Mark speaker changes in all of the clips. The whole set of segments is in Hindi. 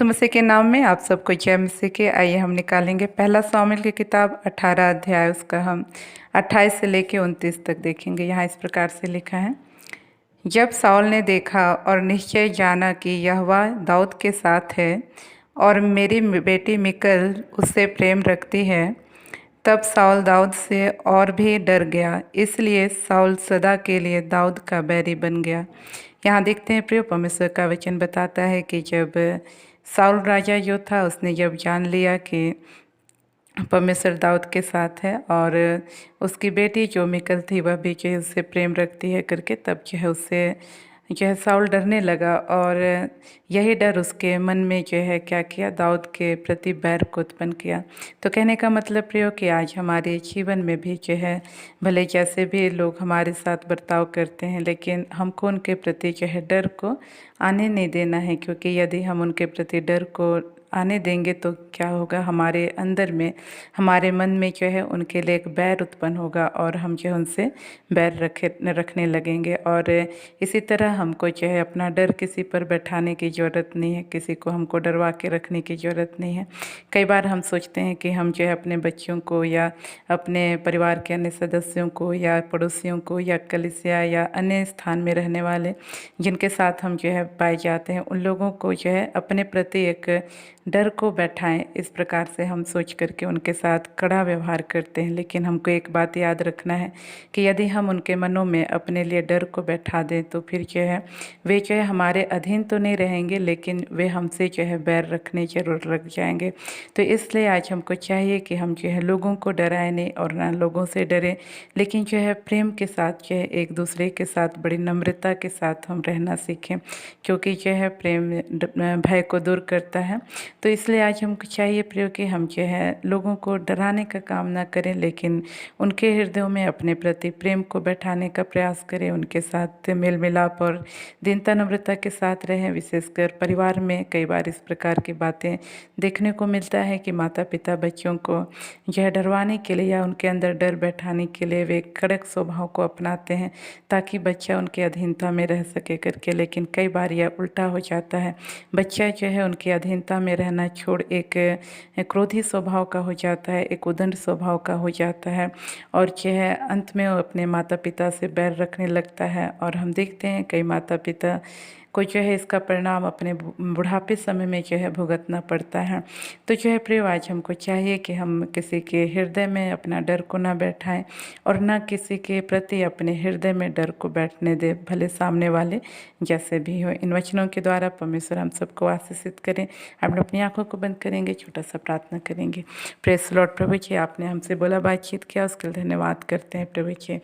Speaker 1: यीशु मसीह के नाम में आप सबको जय मसीह के। आइए हम निकालेंगे पहला शामिल की किताब 18 अध्याय, उसका हम 28 से लेके 29 तक देखेंगे। यहाँ इस प्रकार से लिखा है। जब शाऊल ने देखा और निश्चय जाना कि यहोवा दाऊद के साथ है और मेरी बेटी मिकल उससे प्रेम रखती है, तब शाऊल दाऊद से और भी डर गया। इसलिए शाऊल सदा के लिए दाऊद का बैरी बन गया। यहाँ देखते हैं प्रिय, परमेश्वर का वचन बताता है कि जब शाऊल राजा जो था, उसने जब जान लिया कि परमेश्वर दाऊद के साथ है और उसकी बेटी जो मिकल थी वह भी जो है उससे प्रेम रखती है करके, तब जो है उससे जो है शाऊल डरने लगा। और यही डर उसके मन में जो है क्या किया, दाऊद के प्रति बैर को उत्पन्न किया। तो कहने का मतलब प्रियो कि आज हमारे जीवन में भी जो है भले जैसे भी लोग हमारे साथ बर्ताव करते हैं, लेकिन हमको उनके प्रति जो है डर को आने नहीं देना है। क्योंकि यदि हम उनके प्रति डर को आने देंगे तो क्या होगा, हमारे अंदर में, हमारे मन में जो है उनके लिए एक बैर उत्पन्न होगा और हम जो है उनसे बैर रखने लगेंगे। और इसी तरह हमको जो है अपना डर किसी पर बैठाने की ज़रूरत नहीं है, किसी को हमको डरवा के रखने की ज़रूरत नहीं है। कई बार हम सोचते हैं कि हम जो है अपने बच्चों को या अपने परिवार के अन्य सदस्यों को या पड़ोसियों को या कलीसिया या अन्य स्थान में रहने वाले जिनके साथ हम जो है पाए जाते हैं, उन लोगों को जो है अपने प्रति एक डर को बैठाएं। इस प्रकार से हम सोच करके उनके साथ कड़ा व्यवहार करते हैं। लेकिन हमको एक बात याद रखना है कि यदि हम उनके मनों में अपने लिए डर को बैठा दें तो फिर जो है वे जो है हमारे अधीन तो नहीं रहेंगे, लेकिन वे हमसे जो है बैर रखने जरूर लग जाएंगे। तो इसलिए आज हमको चाहिए कि हम जो है लोगों को डराएं नहीं और ना लोगों से डरें, लेकिन जो है प्रेम के साथ जो है एक दूसरे के साथ बड़ी नम्रता के साथ हम रहना सीखें। क्योंकि जो है प्रेम भय को दूर करता है। तो इसलिए आज हमको चाहिए प्रियो कि हम जो है लोगों को डराने का काम ना करें, लेकिन उनके हृदयों में अपने प्रति प्रेम को बैठाने का प्रयास करें। उनके साथ मेल मिलाप और दीनता नम्रता के साथ रहें। विशेषकर परिवार में कई बार इस प्रकार की बातें देखने को मिलता है कि माता पिता बच्चों को जो है डरवाने के लिए या उनके अंदर डर बैठाने के लिए वे कड़क स्वभाव को अपनाते हैं ताकि बच्चा उनके अधीनता में रह सके करके। लेकिन कई बार यह उल्टा हो जाता है, बच्चा जो है उनकी अधीनता में रहना छोड़ एक क्रोधी स्वभाव का हो जाता है, एक उदंड स्वभाव का हो जाता है और जो है अंत में वो अपने माता पिता से बैर रखने लगता है। और हम देखते हैं कई माता पिता को जो है इसका परिणाम अपने बुढ़ापे समय में जो है भुगतना पड़ता है। तो जो है प्रिय, आज हमको चाहिए कि हम किसी के हृदय में अपना डर को ना बैठाएं और ना किसी के प्रति अपने हृदय में डर को बैठने दे, भले सामने वाले जैसे भी हो। इन वचनों के द्वारा परमेश्वर हम सबको आशीषित करें। हम अपनी आंखों को बंद करेंगे, छोटा सा प्रार्थना करेंगे। प्रेस लॉर्ड प्रभु जी, आपने हमसे बोला, बातचीत किया, उसके लिए धन्यवाद करते हैं प्रभु जी।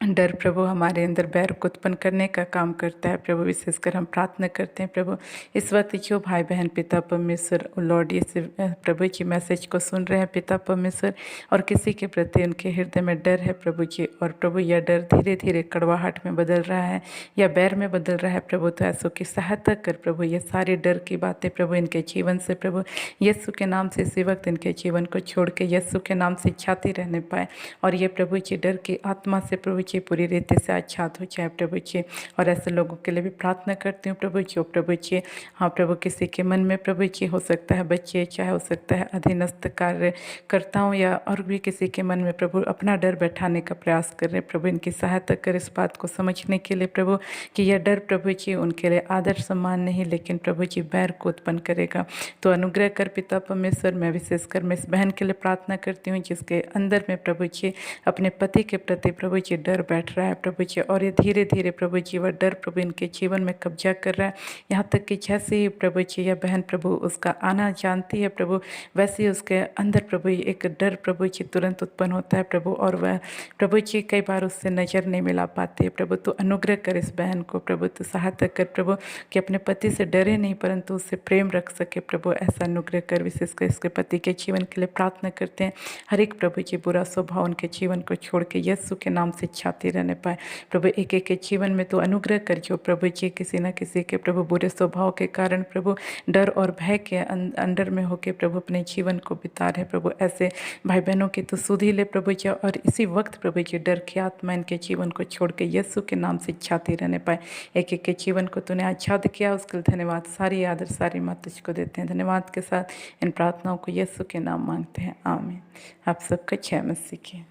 Speaker 1: डर प्रभु हमारे अंदर बैर को उत्पन्न करने का काम करता है प्रभु। विशेषकर हम प्रार्थना करते हैं प्रभु, इस वक्त जो भाई बहन पिता परमेश्वर लॉर्ड ये प्रभु जी मैसेज को सुन रहे हैं पिता परमेश्वर, और किसी के प्रति उनके हृदय में डर है प्रभु जी, और प्रभु यह डर धीरे धीरे कड़वाहट में बदल रहा है या बैर में बदल रहा है प्रभु। तो ऐसों की सहायता कर प्रभु, ये सारी डर की बातें प्रभु इनके जीवन से प्रभु यीशु के नाम से इसी वक्त इनके जीवन को छोड़ के यीशु के नाम से छाती रहने पाए। और ये प्रभु जी डर की आत्मा से प्रभु जी पूरी रीति से आच्छाद हो जाए प्रभु जी। और ऐसे लोगों के लिए भी प्रार्थना करती हूँ प्रभु जी। प्रभु जी हाँ प्रभु, किसी के मन में प्रभु जी हो सकता है बच्चे, चाहे हो सकता है अधीनस्थ कार्यकर्ताओं या और भी किसी के मन में प्रभु अपना डर बैठाने का प्रयास कर रहे हैं प्रभु, इनकी सहायता कर इस बात को समझने के लिए प्रभु कि यह डर प्रभु जी उनके लिए आदर सम्मान नहीं, लेकिन प्रभु जी बैर को उत्पन्न करेगा। तो अनुग्रह कर पिता परमेश्वर। मैं विशेषकर मैं इस बहन के लिए प्रार्थना करती हूँ जिसके अंदर में प्रभु जी अपने पति के प्रति प्रभु जी डर बैठ रहा है प्रभु जी, और ये धीरे धीरे प्रभु जी वह डर प्रभु इनके जीवन में कब्जा कर रहा है। यहाँ तक कि जैसे ही प्रभु जी यह बहन प्रभु उसका आना जानती है प्रभु, वैसे ही उसके अंदर प्रभु एक डर प्रभु जी तुरंत उत्पन्न होता है प्रभु, और वह प्रभु जी कई बार उससे नज़र नहीं मिला पाती है प्रभु। तो अनुग्रह कर इस बहन को प्रभु, तो सहायता कर प्रभु कि अपने पति से डरे नहीं परंतु उससे प्रेम रख सके प्रभु, ऐसा अनुग्रह कर। विशेषकर इसके पति के जीवन के लिए प्रार्थना करते हैं। हर एक प्रभु जी बुरा स्वभाव उनके जीवन को छोड़ के यीशु के नाम से छाती रहने पाए। प्रभु एक एक के जीवन में तो अनुग्रह कर जो प्रभु जी, किसी न किसी के प्रभु बुरे स्वभाव के कारण प्रभु डर और भय के अंडर में होके प्रभु अपने जीवन को बिता रहे। प्रभु ऐसे भाई बहनों की तो सुधी ले प्रभु जी, और इसी वक्त प्रभु जी डर की आत्मा इनके जीवन को छोड़ के यीशु के नाम से छाती रहने पाए। एक एक के जीवन को तूने आच्छाद किया, उसके लिए धन्यवाद। सारी आदर सारी मत तुझको देते हैं। धन्यवाद के साथ इन प्रार्थनाओं को यीशु के नाम मांगते हैं, आमीन। आप सबका जय मसीह की।